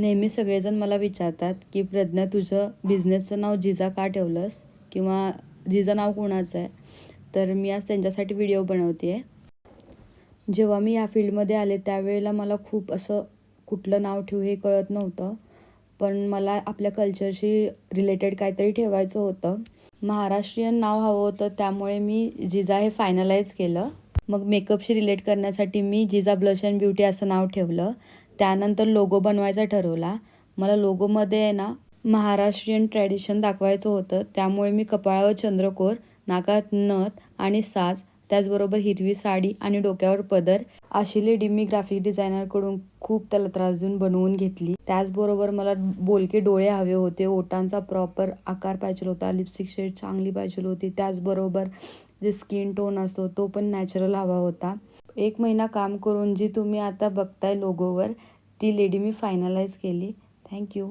नेहमी सगळेजण मला विचारतात की प्रज्ञा, तुझं बिझनेसचं नाव जिजा का ठेवलंस किंवा जिजा नाव कोणाचं आहे. तर मी आज त्यांच्यासाठी व्हिडिओ बनवते आहे. जेव्हा मी या फील्डमध्ये आले त्यावेळेला मला खूप असं कुठलं नाव ठेवू हे कळत नव्हतं. पण मला आपल्या कल्चरशी रिलेटेड काहीतरी ठेवायचं होतं. महाराष्ट्रीयन नाव हवं होतं, त्यामुळे मी जिजा हे फायनलाइज केलं. मग मेकअपशी रिलेट करण्यासाठी मी जिजा ब्लश अँड ब्युटी असं नाव ठेवलं. त्यानंतर लोगो बनवायचा ठरवला. मला लोगोमध्ये आहे ना महाराष्ट्रीयन ट्रॅडिशन दाखवायचं होतं, त्यामुळे मी कपाळावर चंद्रकोर, नाकात नथ आणि साज, त्याचबरोबर हिरवी साडी आणि डोक्यावर पदर अशी लेडी मी ग्राफिक डिझायनरकडून खूप त्याला त्रास देऊन बनवून घेतली. त्याचबरोबर मला बोलके डोळे हवे होते, ओठांचा प्रॉपर आकार पाहिजे होता, लिपस्टिक शेड चांगली पाहिजे होती, त्याचबरोबर जे स्किन टोन असतो तो पण नॅचरल हवा होता. 1 महिना काम करून जी तुम्ही आता बघताय लोगोवर, ती लेडी मी फायनलाइज केली. थँक्यू.